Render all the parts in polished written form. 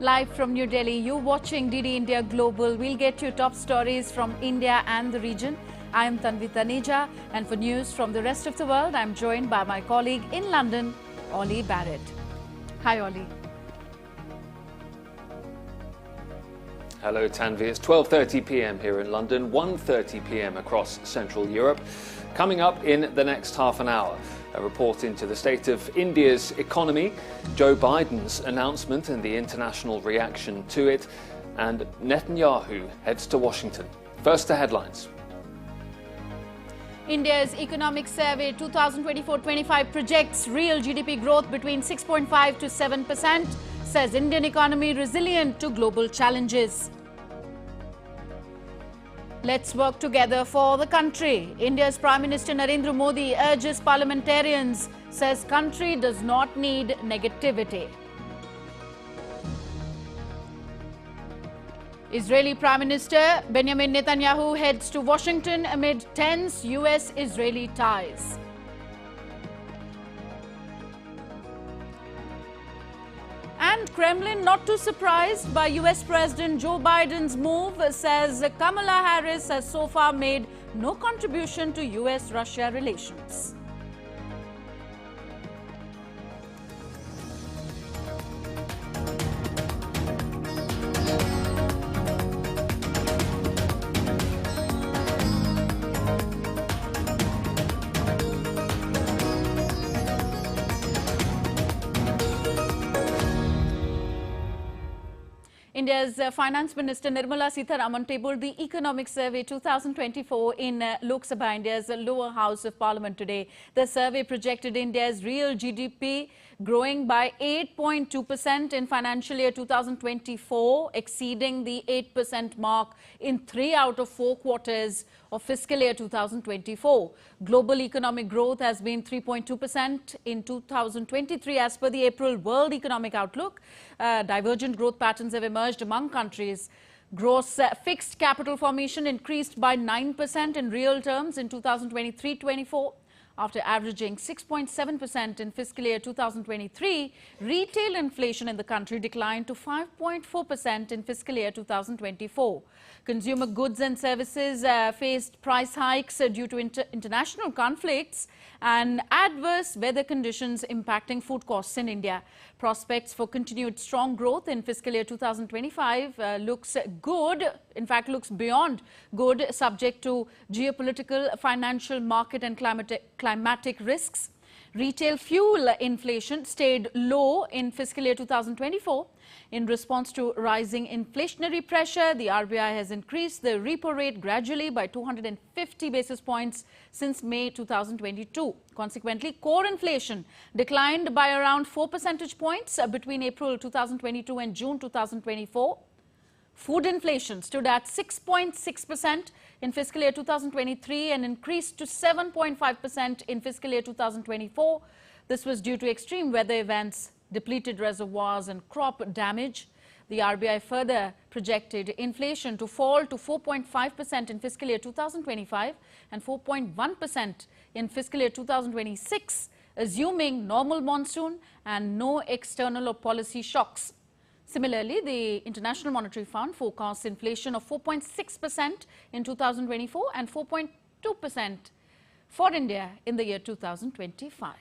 Live from New Delhi, you're watching DD India Global. We'll get you top stories from India and the region. I am Tanvi Taneja, and for news from the rest of the world, I'm joined by my colleague in London, Ollie Barrett. Hi, Ollie. Hello, Tanvi. It's 12:30 p.m. here in London, 1:30 p.m. across Central Europe. Coming up in the next half an hour, a report into the state of India's economy, Joe Biden's announcement and the international reaction to it, and Netanyahu heads to Washington. First, the headlines. India's Economic Survey 2024-25 projects real GDP growth between 6.5 to 7%, says Indian economy resilient to global challenges. Let's work together for the country. India's Prime Minister Narendra Modi urges parliamentarians, says country does not need negativity. Israeli Prime Minister Benjamin Netanyahu heads to Washington amid tense US-Israeli ties. And Kremlin not too surprised by US President Joe Biden's move, says Kamala Harris has so far made no contribution to US-Russia relations. India's Finance Minister Nirmala Sitharaman tabled the Economic Survey 2024 in Lok Sabha, India's lower house of parliament today. The survey projected India's real GDP growing by 8.2% in financial year 2024, exceeding the 8% mark in 3 out of 4 quarters of fiscal year 2024. Global economic growth has been 3.2% in 2023 as per the April World Economic Outlook. Divergent growth patterns have emerged among countries. Gross fixed capital formation increased by 9% in real terms in 2023-24. After averaging 6.7% in fiscal year 2023, retail inflation in the country declined to 5.4% in fiscal year 2024. Consumer goods and services faced price hikes due to international conflicts and adverse weather conditions impacting food costs in India. Prospects for continued strong growth in fiscal year 2025 looks good, in fact looks beyond good, subject to geopolitical, financial, market and climatic risks. Retail fuel inflation stayed low in fiscal year 2024. In response to rising inflationary pressure, the RBI has increased the repo rate gradually by 250 basis points since May 2022. Consequently, core inflation declined by around 4 percentage points between April 2022 and June 2024. Food inflation stood at 6.6% in fiscal year 2023 and increased to 7.5% in fiscal year 2024. This was due to extreme weather events, depleted reservoirs and crop damage. The RBI further projected inflation to fall to 4.5% in fiscal year 2025 and 4.1% in fiscal year 2026, assuming normal monsoon and no external or policy shocks. Similarly, the International Monetary Fund forecasts inflation of 4.6% in 2024 and 4.2% for India in the year 2025.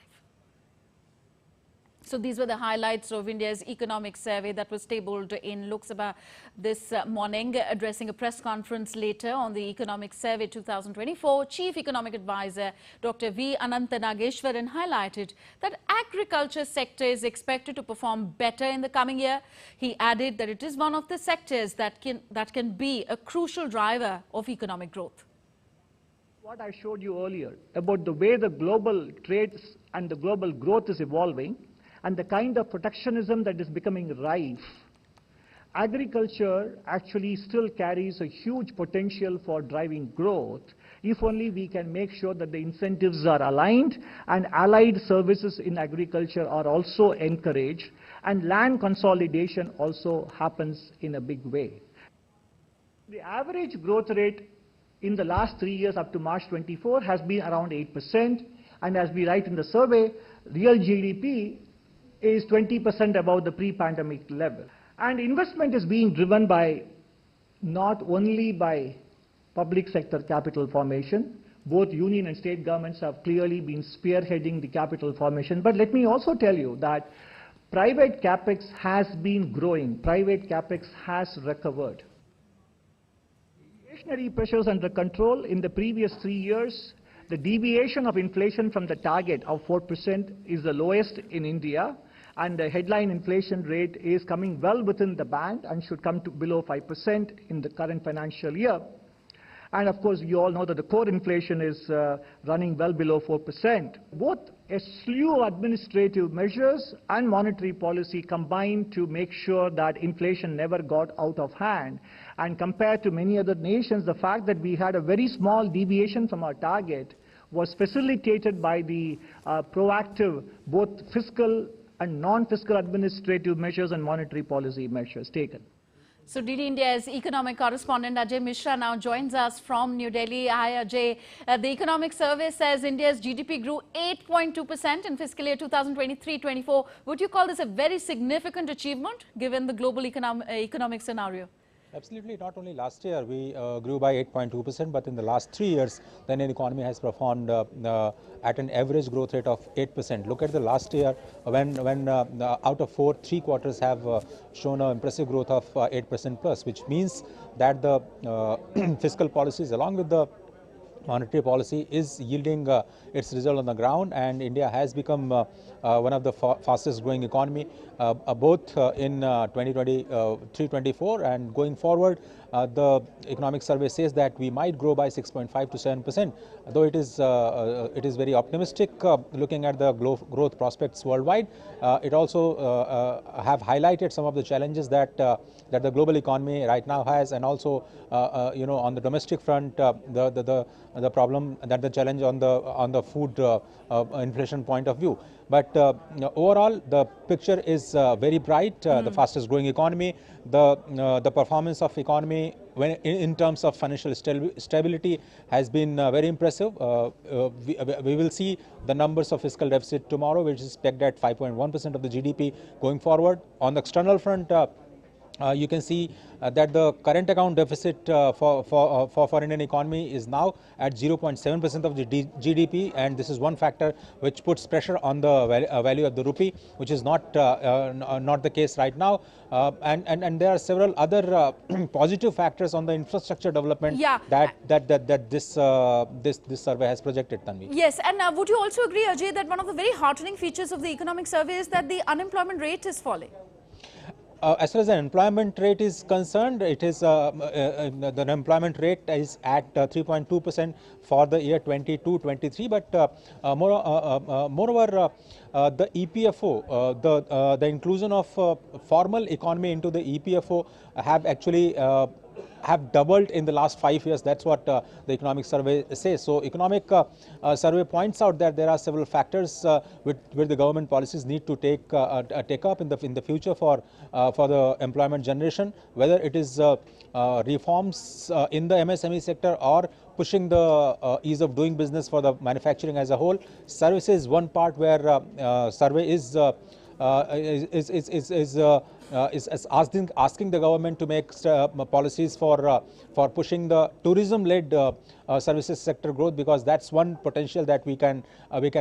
So these were the highlights of India's economic survey that was tabled in Lok Sabha this morning. Addressing a press conference later on the Economic Survey 2024, Chief Economic Advisor Dr. V. Anantha Nageshwaran highlighted that agriculture sector is expected to perform better in the coming year. He added that it is one of the sectors that can be a crucial driver of economic growth. What I showed you earlier about the way the global trades and the global growth is evolving, and the kind of protectionism that is becoming rife, agriculture actually still carries a huge potential for driving growth if only we can make sure that the incentives are aligned and allied services in agriculture are also encouraged and land consolidation also happens in a big way. The average growth rate in the last 3 years up to March 24 has been around 8%, and as we write in the survey, real GDP is 20% above the pre-pandemic level. And investment is being driven by not only by public sector capital formation. Both union and state governments have clearly been spearheading the capital formation. But let me also tell you that private capex has been growing. Private capex has recovered. Inflationary pressures under control in the previous 3 years. The deviation of inflation from the target of 4% is the lowest in India, and the headline inflation rate is coming well within the band and should come to below 5% in the current financial year. And of course, you all know that the core inflation is running well below 4%. Both a slew of administrative measures and monetary policy combined to make sure that inflation never got out of hand. And compared to many other nations, the fact that we had a very small deviation from our target was facilitated by the proactive both fiscal and non-fiscal administrative measures and monetary policy measures taken. So DD India's economic correspondent Ajay Mishra now joins us from New Delhi. Hi Ajay. The economic survey says India's GDP grew 8.2% in fiscal year 2023-24. Would you call this a very significant achievement given the global economic scenario? Absolutely. Not only last year we grew by 8.2%, but in the last 3 years the Indian economy has performed at an average growth rate of 8%. Look at the last year when out of 3 quarters have shown an impressive growth of 8% plus, which means that the fiscal policies along with the monetary policy is yielding its result on the ground, and India has become one of the fastest growing economy both in 2023-24 and going forward. The economic survey says that we might grow by 6.5 to 7%, though it is very optimistic looking at the growth prospects worldwide. It also have highlighted some of the challenges that the global economy right now has, and also on the domestic front the problem that the challenge on the food inflation point of view. But overall the picture is very bright. The fastest growing economy, the performance of economy when in terms of financial stability has been very impressive. We will see the numbers of fiscal deficit tomorrow, which is pegged at 5.1% of the GDP going forward. On the external front, you can see that the current account deficit for Indian economy is now at 0.7% of the GDP, and this is one factor which puts pressure on the value of the rupee, which is not the case right now. And there are several other positive factors on the infrastructure development that this survey has projected, Tanvi. Yes, and would you also agree, Ajay, that one of the very heartening features of the economic survey is that the unemployment rate is falling? As far as the employment rate is concerned, it is the unemployment rate is at 3.2% for the year 22-23. But moreover, the EPFO, the inclusion of formal economy into the EPFO have actually have doubled in the last 5 years. That's what the economic survey says. So economic survey points out that there are several factors where the government policies need to take up in the future for the employment generation, whether it is reforms in the MSME sector or pushing the ease of doing business for the manufacturing as a whole. Services one part where survey is asking the government to make policies for pushing the tourism-led services sector growth, because that's one potential that we can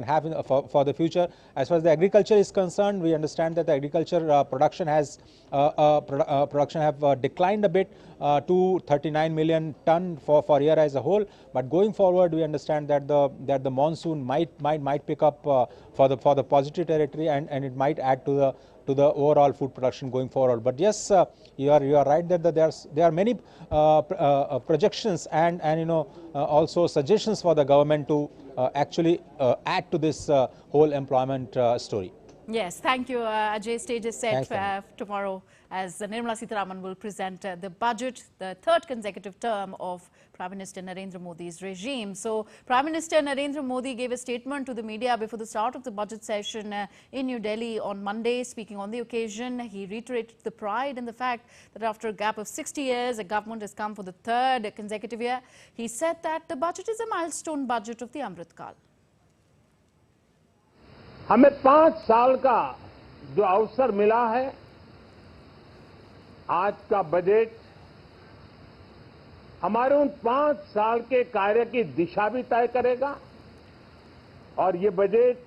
have for the future. As far as the agriculture is concerned, we understand that the agriculture production have declined a bit to 39 million ton for year as a whole. But going forward, we understand that the monsoon might pick up for the positive territory, and it might add to the overall food production going forward. But yes, you are right that there are many projections and also suggestions for the government to actually add to this whole employment story. Yes, thank you, Ajay. Stage is set tomorrow as Nirmala Sitharaman will present the budget, the third consecutive term of Prime Minister Narendra Modi's regime. So, Prime Minister Narendra Modi gave a statement to the media before the start of the budget session in New Delhi on Monday. Speaking on the occasion, he reiterated the pride in the fact that after a gap of 60 years, a government has come for the third consecutive year. He said that the budget is a milestone budget of the Amrit Kal. हमें 5 साल का जो अवसर मिला है आज का budget हमारे उन 5 साल के कार्य की दिशा भी तय करेगा और ये बजट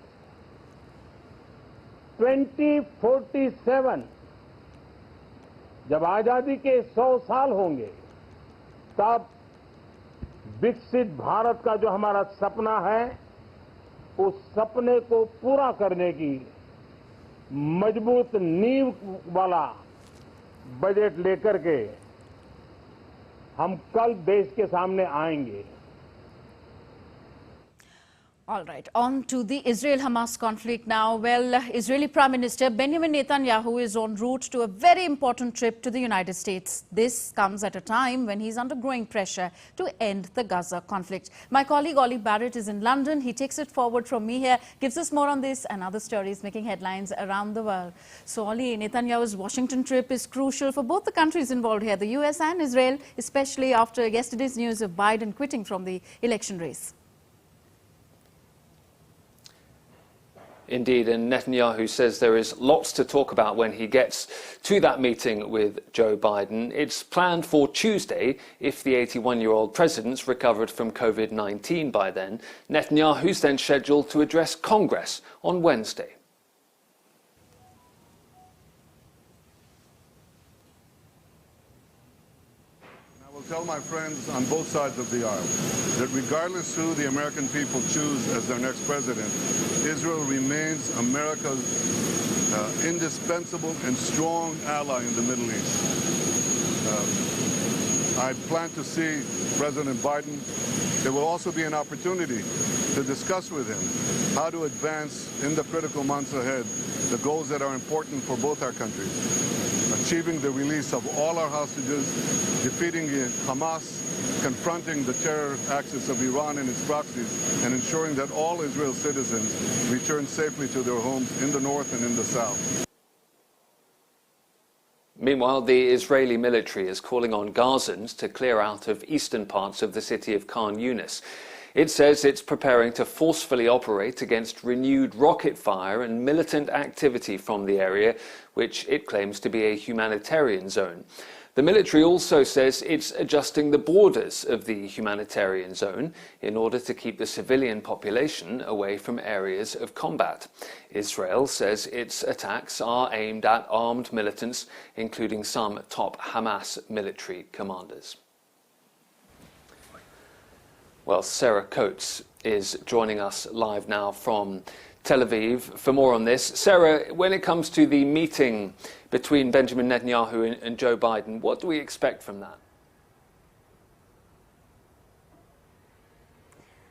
2047 जब आजादी के 100 साल होंगे तब विकसित भारत का जो हमारा सपना है उस सपने को पूरा करने की मजबूत नींव वाला बजट लेकर के हम कल देश के सामने आएंगे। All right, on to the Israel-Hamas conflict now. Well, Israeli Prime Minister Benjamin Netanyahu is en route to a very important trip to the United States. This comes at a time when he's under growing pressure to end the Gaza conflict. My colleague Ollie Barrett is in London. He takes it forward from me here, gives us more on this and other stories making headlines around the world. So, Ollie, Netanyahu's Washington trip is crucial for both the countries involved here, the US and Israel, especially after yesterday's news of Biden quitting from the election race. Indeed, and Netanyahu says there is lots to talk about when he gets to that meeting with Joe Biden. It's planned for Tuesday if the 81-year-old president's recovered from COVID-19 by then. Netanyahu's then scheduled to address Congress on Wednesday. Tell my friends on both sides of the aisle that regardless who the American people choose as their next president, Israel remains America's indispensable and strong ally in the Middle East. I plan to see President Biden. There will also be an opportunity to discuss with him how to advance in the critical months ahead the goals that are important for both our countries. Achieving the release of all our hostages, defeating Hamas, confronting the terror axis of Iran and its proxies, and ensuring that all Israel's citizens return safely to their homes in the north and in the south. Meanwhile, the Israeli military is calling on Gazans to clear out of eastern parts of the city of Khan Yunis. It says it's preparing to forcefully operate against renewed rocket fire and militant activity from the area, which it claims to be a humanitarian zone. The military also says it's adjusting the borders of the humanitarian zone in order to keep the civilian population away from areas of combat. Israel says its attacks are aimed at armed militants, including some top Hamas military commanders. Well, Sarah Coates is joining us live now from Tel Aviv for more on this. Sarah, when it comes to the meeting between Benjamin Netanyahu and Joe Biden, what do we expect from that?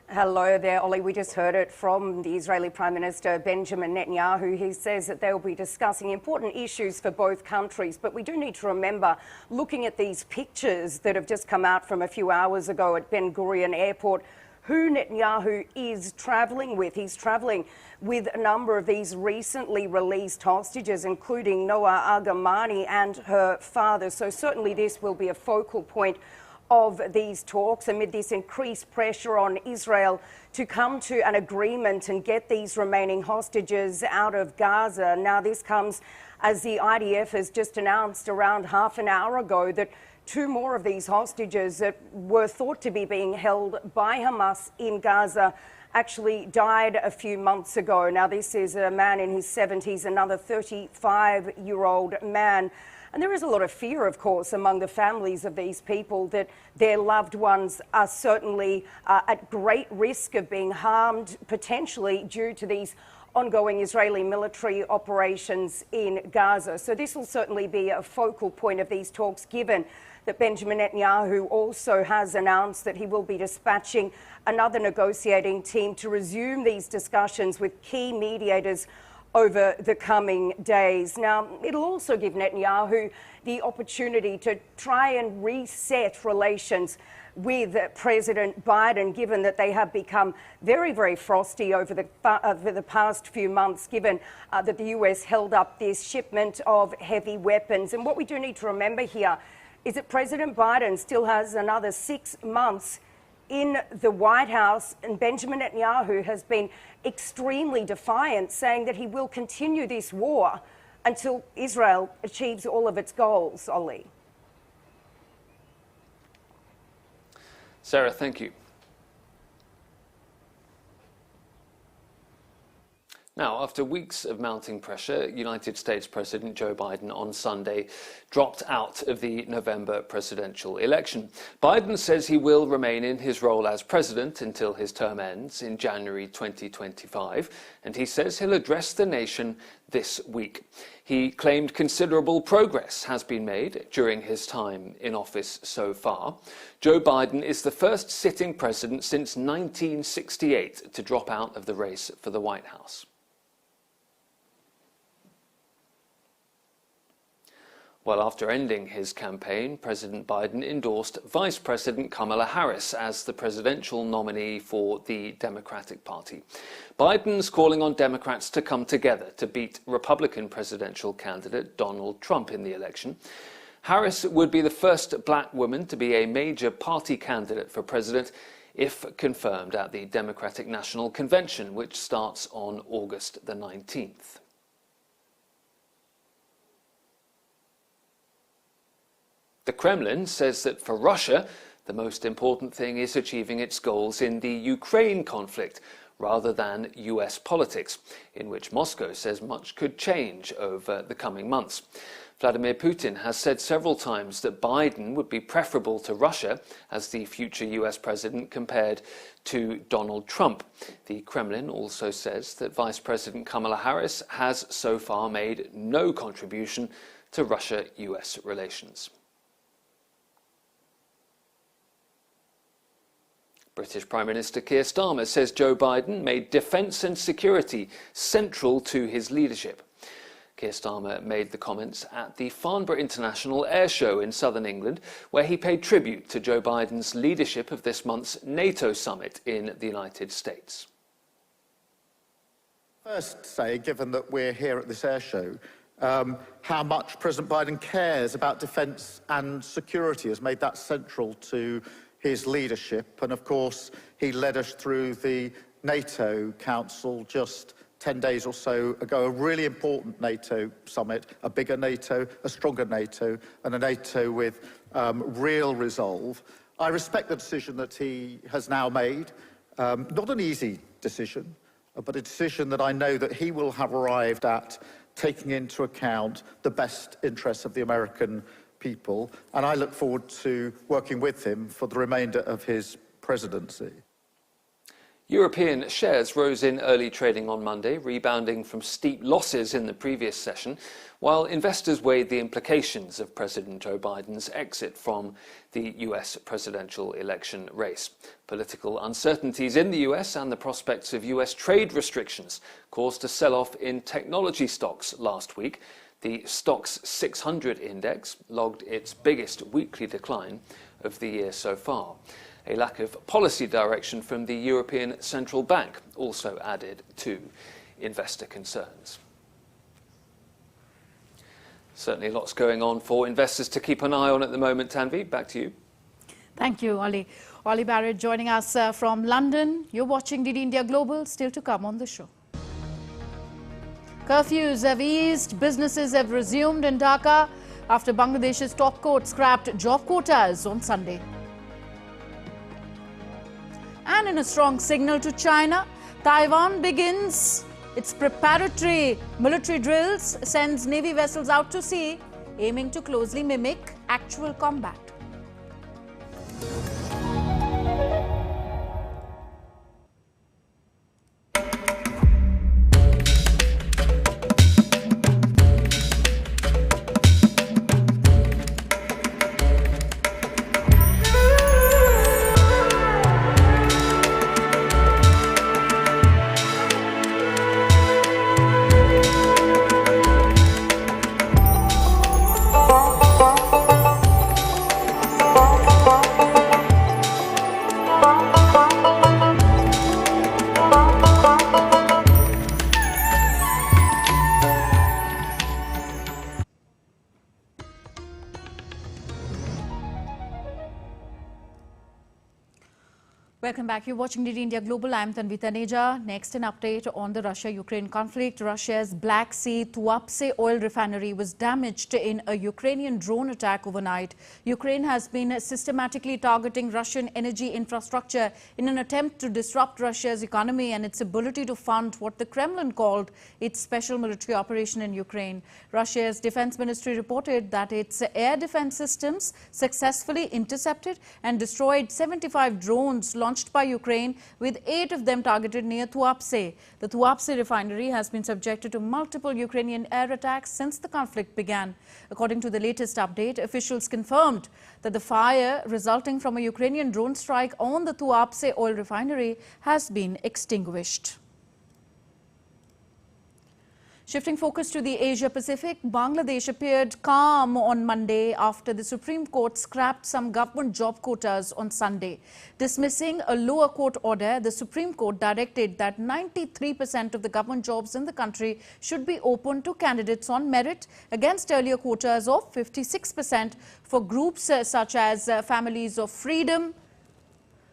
Hello there, Ollie. We just heard it from the Israeli Prime Minister Benjamin Netanyahu. He says that they'll be discussing important issues for both countries. But we do need to remember, looking at these pictures that have just come out from a few hours ago at Ben Gurion Airport, who Netanyahu is travelling with. He's travelling with a number of these recently released hostages, including Noa Argamani and her father. So certainly this will be a focal point of these talks amid this increased pressure on Israel to come to an agreement and get these remaining hostages out of Gaza. Now, this comes as the IDF has just announced around half an hour ago that 2 more of these hostages that were thought to be being held by Hamas in Gaza actually died a few months ago. Now, this is a man in his 70s, another 35-year-old man. And there is a lot of fear, of course, among the families of these people that their loved ones are certainly at great risk of being harmed, potentially due to these ongoing Israeli military operations in Gaza. So this will certainly be a focal point of these talks, given that Benjamin Netanyahu also has announced that he will be dispatching another negotiating team to resume these discussions with key mediators over the coming days. Now, it'll also give Netanyahu the opportunity to try and reset relations with President Biden, given that they have become very, very frosty over the past few months, given that the US held up this shipment of heavy weapons. And what we do need to remember here is that President Biden still has another 6 months in the White House, and Benjamin Netanyahu has been extremely defiant, saying that he will continue this war until Israel achieves all of its goals, Ollie. Sarah, thank you. Now, after weeks of mounting pressure, United States President Joe Biden on Sunday dropped out of the November presidential election. Biden says he will remain in his role as president until his term ends in January 2025, and he says he'll address the nation this week. He claimed considerable progress has been made during his time in office so far. Joe Biden is the first sitting president since 1968 to drop out of the race for the White House. Well, after ending his campaign, President Biden endorsed Vice President Kamala Harris as the presidential nominee for the Democratic Party. Biden's calling on Democrats to come together to beat Republican presidential candidate Donald Trump in the election. Harris would be the first black woman to be a major party candidate for president if confirmed at the Democratic National Convention, which starts on August the 19th. The Kremlin says that for Russia, the most important thing is achieving its goals in the Ukraine conflict, rather than US politics, in which Moscow says much could change over the coming months. Vladimir Putin has said several times that Biden would be preferable to Russia as the future US president compared to Donald Trump. The Kremlin also says that Vice President Kamala Harris has so far made no contribution to Russia-US relations. British Prime Minister Keir Starmer says Joe Biden made defence and security central to his leadership. Keir Starmer made the comments at the Farnborough International Air Show in southern England, where he paid tribute to Joe Biden's leadership of this month's NATO summit in the United States. First say, given that we're here at this air show, how much President Biden cares about defence and security, has made that central to his leadership. And of course, he led us through the NATO Council just 10 days or so ago, a really important NATO summit, a bigger NATO, a stronger NATO, and a NATO with real resolve. I respect the decision that he has now made. Not an easy decision, but a decision that I know that he will have arrived at, taking into account the best interests of the American people, and I look forward to working with him for the remainder of his presidency. European shares rose in early trading on Monday, rebounding from steep losses in the previous session, while investors weighed the implications of President Joe Biden's exit from the US presidential election race. Political uncertainties in the US and the prospects of US trade restrictions caused a sell-off in technology stocks last week. The Stoxx 600 index logged its biggest weekly decline of the year so far. A lack of policy direction from the European Central Bank also added to investor concerns. Certainly lots going on for investors to keep an eye on at the moment. Tanvi, back to you. Thank you, Ollie. Ollie Barrett joining us from London. You're watching DD India Global, still to come on the show. Curfews have eased, businesses have resumed in Dhaka after Bangladesh's top court scrapped job quotas on Sunday. And in a strong signal to China, Taiwan begins its preparatory military drills, sends Navy vessels out to sea, aiming to closely mimic actual combat. Welcome back. You're watching DD India Global. I'm Tanvi Taneja. Next, an update on the Russia-Ukraine conflict. Russia's Black Sea Tuapse oil refinery was damaged in a Ukrainian drone attack overnight. Ukraine has been systematically targeting Russian energy infrastructure in an attempt to disrupt Russia's economy and its ability to fund what the Kremlin called its special military operation in Ukraine. Russia's defense ministry reported that its air defense systems successfully intercepted and destroyed 75 drones launched by Ukraine, with 8 of them targeted near Tuapse. The Tuapse refinery has been subjected to multiple Ukrainian air attacks since the conflict began. According to the latest update, officials confirmed that the fire resulting from a Ukrainian drone strike on the Tuapse oil refinery has been extinguished. Shifting focus to the Asia-Pacific, Bangladesh appeared calm on Monday after the Supreme Court scrapped some government job quotas on Sunday. Dismissing a lower court order, the Supreme Court directed that 93% of the government jobs in the country should be open to candidates on merit against earlier quotas of 56% for groups such as families of freedom,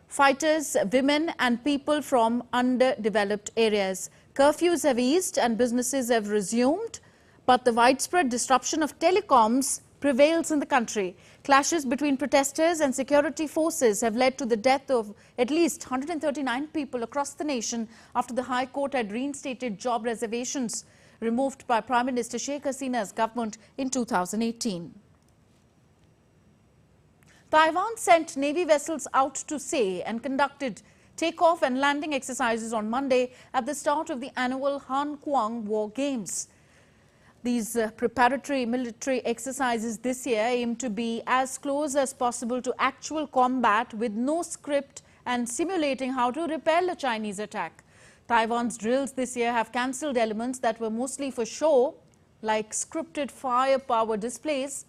fighters, women and people from underdeveloped areas. Curfews have eased and businesses have resumed, but the widespread disruption of telecoms prevails in the country. Clashes between protesters and security forces have led to the death of at least 139 people across the nation after the High Court had reinstated job reservations removed by Prime Minister Sheikh Hasina's government in 2018. Taiwan sent Navy vessels out to sea and conducted takeoff and landing exercises on Monday at the start of the annual Han Kuang War Games. These preparatory military exercises this year aim to be as close as possible to actual combat with no script and simulating how to repel a Chinese attack. Taiwan's drills this year have cancelled elements that were mostly for show, like scripted firepower displays,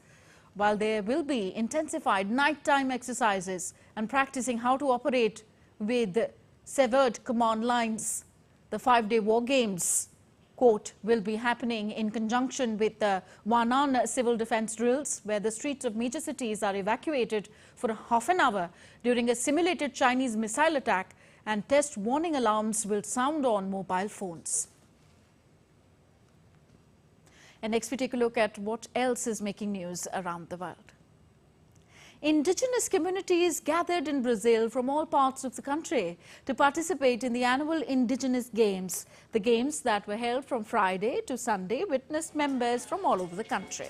while there will be intensified nighttime exercises and practicing how to operate with severed command lines. The 5-day war games, quote, will be happening in conjunction with the Wanan civil defense drills, where the streets of major cities are evacuated for half an hour during a simulated Chinese missile attack, and test warning alarms will sound on mobile phones. And next we take a look at what else is making news around the world. Indigenous communities gathered in Brazil from all parts of the country to participate in the annual Indigenous Games. The games that were held from Friday to Sunday witnessed members from all over the country.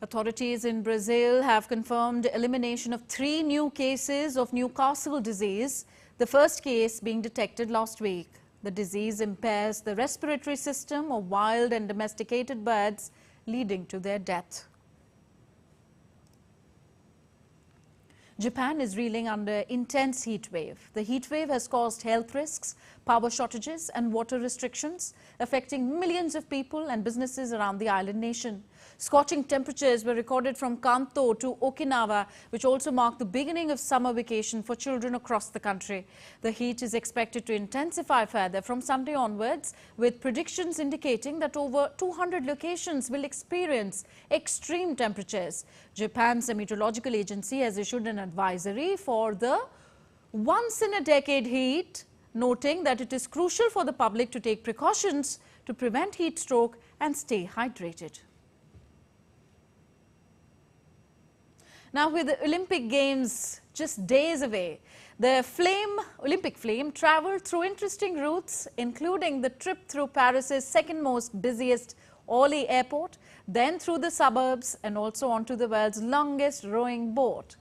Authorities in Brazil have confirmed elimination of 3 new cases of Newcastle disease, the first case being detected last week. The disease impairs the respiratory system of wild and domesticated birds, leading to their death. Japan is reeling under intense heat wave. The heat wave has caused health risks, power shortages and water restrictions, affecting millions of people and businesses around the island nation. Scorching temperatures were recorded from Kanto to Okinawa, which also marked the beginning of summer vacation for children across the country. The heat is expected to intensify further from Sunday onwards, with predictions indicating that over 200 locations will experience extreme temperatures. Japan's meteorological agency has issued an advisory for the once-in-a-decade heat, noting that it is crucial for the public to take precautions to prevent heat stroke and stay hydrated. Now, with the Olympic Games just days away, the Olympic flame travelled through interesting routes, including the trip through Paris's second most busiest Orly airport, then through the suburbs and also onto the world's longest rowing boat.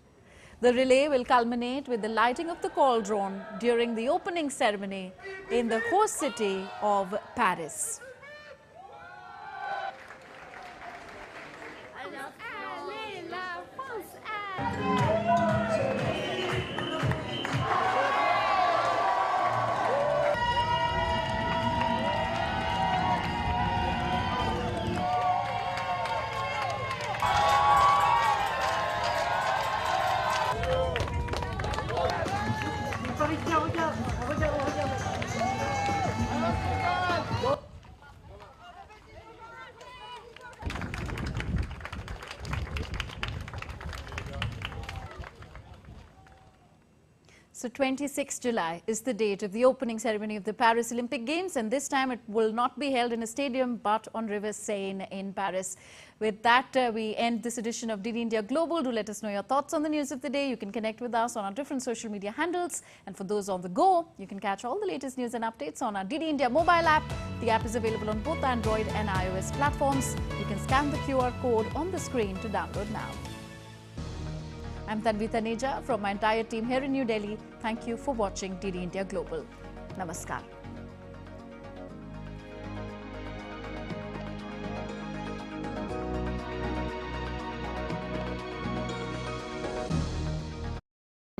The relay will culminate with the lighting of the cauldron during the opening ceremony in the host city of Paris. So 26 July is the date of the opening ceremony of the Paris Olympic Games, and this time it will not be held in a stadium but on River Seine in Paris. With that, we end this edition of DD India Global. Do let us know your thoughts on the news of the day. You can connect with us on our different social media handles. And for those on the go, you can catch all the latest news and updates on our DD India mobile app. The app is available on both Android and iOS platforms. You can scan the QR code on the screen to download now. I'm Tanvi Taneja from my entire team here in New Delhi. Thank you for watching DD India Global. Namaskar.